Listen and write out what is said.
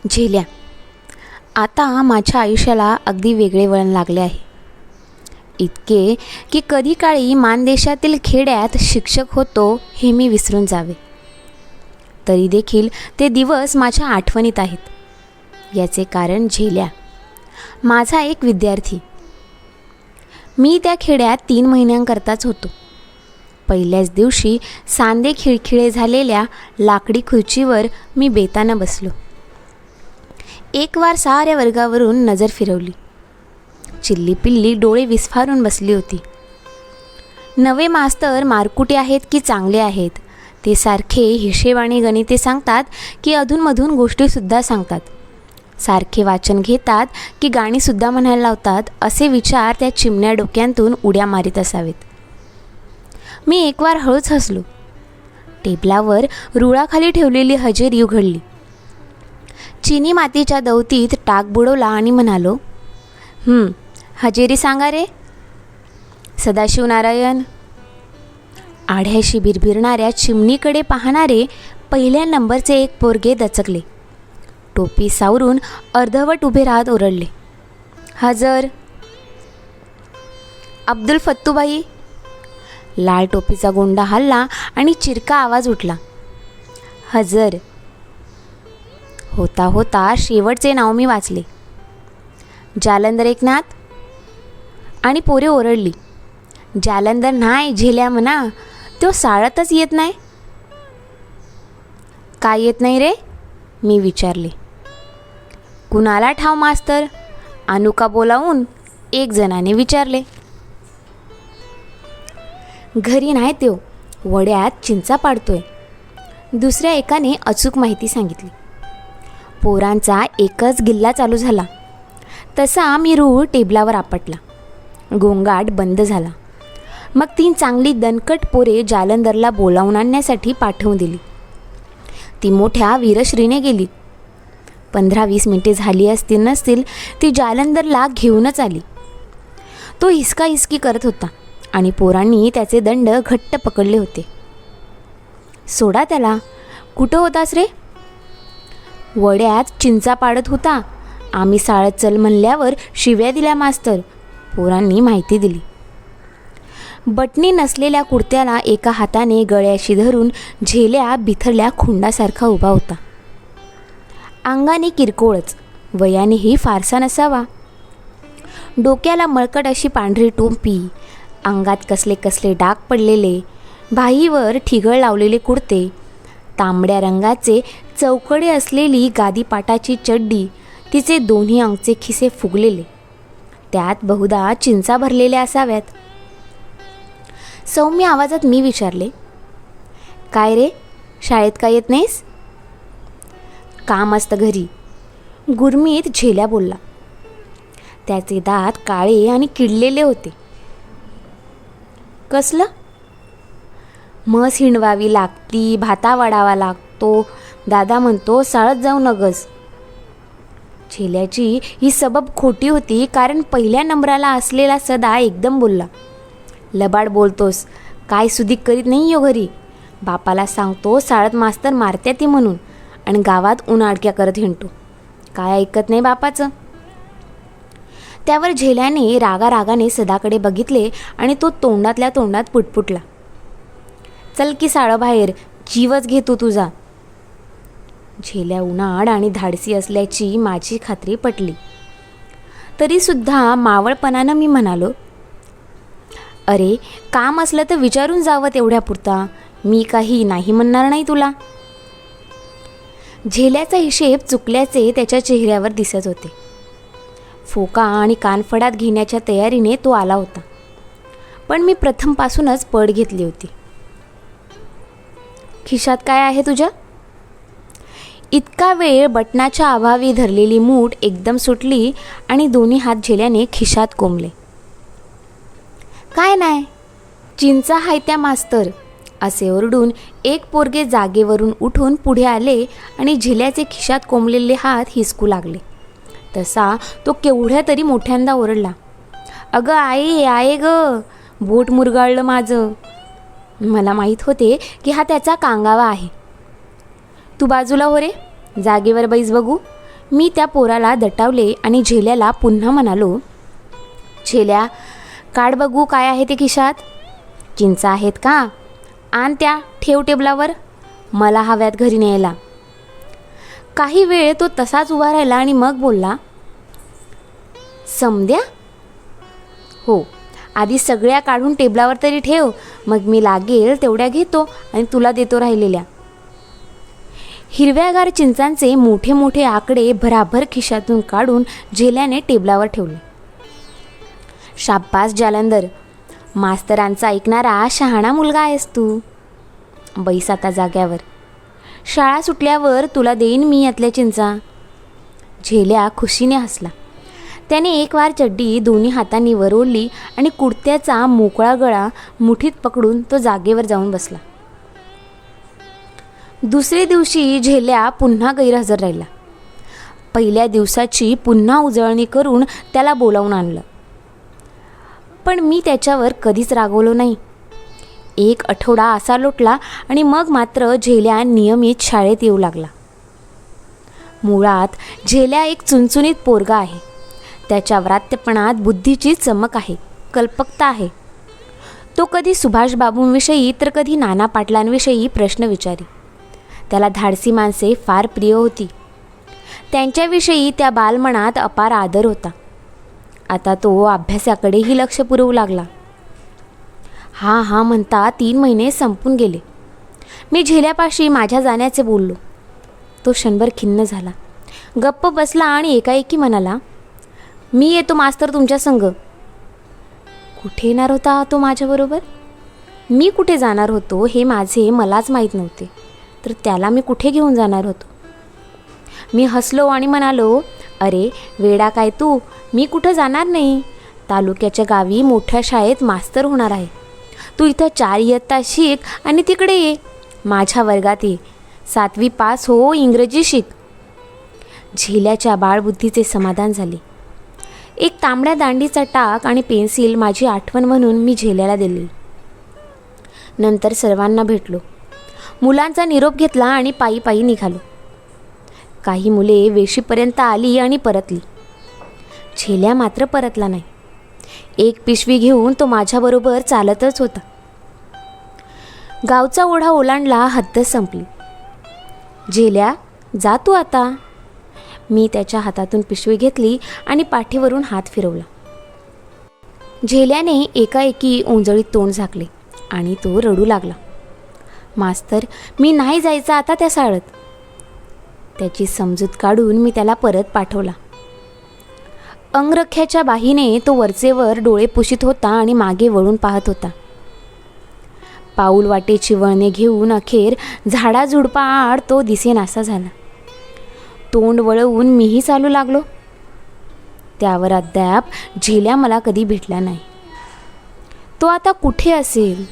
झेल्या. आता माझ्या आयुष्याला अगदी वेगळे वळण लागले आहे. इतके की कधी काळी मानदेशातील खेड्यात शिक्षक होतो हे मी विसरून जावे. तरी देखील ते दिवस माझ्या आठवणीत आहेत. याचे कारण झेल्या, माझा एक विद्यार्थी. मी त्या खेड्यात 3 महिन्यांकरताच होतो. पहिल्याच दिवशी सांधे खिळखिळे झालेल्या लाकडी खुर्चीवर मी बेतानं बसलो. एक वार साऱ्या वर्गावरून नजर फिरवली. चिल्ली पिल्ली डोळे विस्फारून बसली होती. नवे मास्तर मारकुटे आहेत की चांगले आहेत, ते सारखे हिशेब आणि गणिते सांगतात की अधूनमधून गोष्टीसुद्धा सांगतात, सारखे वाचन घेतात की गाणीसुद्धा म्हणायला लावतात, असे विचार त्या चिमण्या डोक्यांतून उड्या मारीत असावेत. मी एक वार हळूच हसलो. टेबलावर रुळाखाली ठेवलेली हजेरी उघडली. चिनी मातीच्या दवतीत टाक बुडवला आणि म्हणालो, हजेरी सांगा रे. सदाशिव नारायण. आढ्याशी बिरबिरणाऱ्या चिमणीकडे पाहणारे पहिल्या नंबरचे एक पोरगे दचकले. टोपी सावरून अर्धवट उभे राहत ओरडले, हजर. अब्दुल फत्तूबाई. लाल टोपीचा गोंडा हलला आणि चिरका आवाज उठला, हजर. होता होता शेवटचे नाव मी वाचले, जालंधर एकनाथ. आणि पोरे ओरडली, जालंधर नाही, झेल्या म्हणा, तो साळतच येत नाही. काय येत नाही रे, मी विचारले. कुणाला ठाव मास्तर, आणू का बोलावून, एक जणाने विचारले. घरी नाही त्यो, वड्यात चिंचा पाडतोय, दुसऱ्या एकाने अचूक माहिती सांगितली. पोरांचा एकच गिल्ला चालू झाला. तसा मी रूळ टेबलावर आपटला. गोंगाट बंद झाला. मग 3 चांगली दणकट पोरे जालंधरला बोलावून आणण्यासाठी पाठवून दिली. ती मोठ्या वीरश्रीने गेली. 15-20 मिनिटे झाली असतील नसतील ती जालंधरला घेऊनच आली. तो हिसका हिसकी करत होता आणि पोरांनी त्याचे दंड घट्ट पकडले होते. सोडा त्याला. कुठं होतास रे? वड्यात चिंचा पाडत होता. आम्ही साळत चल म्हणल्यावर शिव्या दिल्या मास्तर, पोरांनी माहिती दिली. बटणी नसलेल्या कुर्त्याला एका हाताने गळ्याशी धरून झेल्या बिथरल्या खुंडासारखा उभा होता. अंगाने किरकोळच, वयानेही फारसा नसावा. डोक्याला मळकट अशी पांढरी टोपी, अंगात कसले कसले डाग पडलेले, बाहीवर ठिगळ लावलेले कुर्ते, तांबड्या रंगाचे चौकडे असलेली गादीपाटाची चड्डी, तिचे दोन्ही अंगचे खिसे फुगलेले, त्यात बहुधा चिंचा भरलेल्या असाव्यात. सौम्य आवाजात मी विचारले, काय रे, शाळेत काय येत नाहीस? काम असतं घरी, गुरमीत झेल्या बोलला. त्याचे दात काळे आणि किडलेले होते. कसलं? म्हस हिंडवावी लागती, भाता वाढावा लागतो, दादा म्हणतो साळत जाऊ नगस. झेल्याची ही सबब खोटी होती, कारण पहिल्या नंबराला असलेला सदा एकदम बोलला, लबाड बोलतोस, काय सुधीक करीत नाही यो घरी. बापाला सांगतो साळत मास्तर मारत्या ती म्हणून, आणि गावात उन्हाडक्या करत हिंडतो, काय ऐकत नाही बापाचं. त्यावर झेल्याने रागारागाने सदाकडे बघितले आणि तो तोंडातल्या तोंडात पुटपुटला, चल की साळं बाहेर, जीवच घेतो तुझा. झेल्या उन्हाळ आणि धाडसी असल्याची माझी खात्री पटली. तरीसुद्धा मावळपणानं मी म्हणालो, अरे काम असलं तर विचारून जावं तेवढ्यापुरता, मी काही नाही म्हणणार नाही तुला. झेल्याचा हिशेब चुकल्याचे त्याच्या चेहऱ्यावर दिसत होते. फोका आणि कानफडात घेण्याच्या तयारीने तो आला होता, पण मी प्रथमपासूनच पड घेतली होती. खिशात काय आहे तुझ्या? इतका वेळ बटनाच्या अभावी धरलेली मूठ एकदम सुटली आणि दोन्ही हात झेल्याने खिशात कोंबले. काय नाही, चिंचा हाय त्या मास्तर, असे ओरडून एक पोरगे जागेवरून उठून पुढे आले आणि झेल्याचे खिशात कोंबलेले हात हिसकू लागले. तसा तो केवढ्या तरी मोठ्यांदा ओरडला, अगं आई आहे ग, बोट मुरगाळलं माझं. मला माहीत होते की हा त्याचा कांगावा आहे. तू बाजूला हो रे, जागेवर बैस बघू, मी त्या पोराला दटावले आणि झेल्याला पुन्हा म्हणालो, झेल्या, काढ बघू काय आहे ते खिशात. चिंचा आहेत का? आण त्या, ठेव टेबलावर, मला हव्यात घरी न्यायला. काही वेळ तो तसाच उभा राहिला आणि मग बोलला, समद्या? हो, आधी सगळ्या काढून टेबलावर तरी ठेव, मग मी लागेल तेवढ्या घेतो आणि तुला देतो राहिलेल्या. हिरव्यागार चिंचांचे मोठे मोठे आकडे भराभर खिशातून काढून झेल्याने टेबलावर ठेवले. शाब्बास जालंधर, मास्तरांचा ऐकणारा शहाणा मुलगा आहेस तू. बैस आता जाग्यावर. शाळा सुटल्यावर तुला देईन मी यातल्या चिंचा. झेल्या खुशीने हसला. त्याने एक वार चड्डी दोन्ही हातांनी वर ओढली आणि कुडत्याचा मोकळा गळा मुठीत पकडून तो जागेवर जाऊन बसला. दुसरे दिवशी झेल्या पुन्हा गैरहजर राहिला. पहिल्या दिवसाची पुन्हा उजळणी करून त्याला बोलावून आणलं. पण मी त्याच्यावर कधीच रागवलो नाही. एक आठवडा असा लोटला आणि मग मात्र झेल्या नियमित शाळेत येऊ लागला. मुळात झेल्या एक चुणचुणीत पोरगा आहे. त्याच्या व्रात्यपणात बुद्धीची चमक आहे, कल्पकता आहे. तो कधी सुभाषबाबूंविषयी तर कधी नाना पाटलांविषयी प्रश्न विचारी. त्याला धाडसी माणसे फार प्रिय होती. त्यांच्याविषयी त्या बालमनात अपार आदर होता. आता तो अभ्यासाकडेही लक्ष पुरवू लागला. हा म्हणता 3 महिने संपून गेले. मी झेल्यापाशी माझ्या जाण्याचे बोललो. तो क्षणभर खिन्न झाला, गप्प बसला आणि एकाएकी म्हणाला, मी येतो मास्तर तुमच्या संग. कुठे येणार होता तो माझ्याबरोबर? मी कुठे जाणार होतो हे माझे मलाच माहीत नव्हते, तर त्याला मी कुठे घेऊन जाणार होतो? मी हसलो आणि म्हणालो, अरे वेडा काय तू, मी कुठं जाणार नाही. तालुक्याच्या गावी मोठ्या शाळेत मास्तर होणार आहे. तू इथं 4 इयत्ता शिक आणि तिकडे ये, माझ्या वर्गात ये. 7वी पास हो, इंग्रजी शिक. झेल्याच्या बाळबुद्धीचे समाधान झाले. एक तांबड्या दांडीचा टाक आणि पेन्सिल माझी आठवण म्हणून मी झेल्याला दिली. नंतर सर्वांना भेटलो. मुलांचा निरोप घेतला आणि पायी पायी निघालो. काही मुले वेशीपर्यंत आली आणि परतली. झेल्या मात्र परतला नाही. एक पिशवी घेऊन तो माझ्याबरोबर चालतच होता. गावचा ओढा ओलांडला, हद्द संपली. झेल्या, जा तू आता. मी त्याच्या हातातून पिशवी घेतली आणि पाठीवरून हात फिरवला. झेल्याने एकाएकी ओंजळीत तोंड झाकले आणि तो रडू लागला. मास्तर, मी नाही जायचं आता त्या शाळेत. त्याची समजूत काढून मी त्याला परत पाठवला. अंगरख्याच्या बाहीने तो वरचेवर डोळे पुशीत होता आणि मागे वळून पाहत होता. पाऊल वाटेची वळणे घेऊन अखेर झाडाझुडपा आड तो दिसेनासा झाला. तोंड वळवून मीही चालू लागलो. त्यावर अद्याप झेल्या मला कधी भेटला नाही. तो आता कुठे असेल?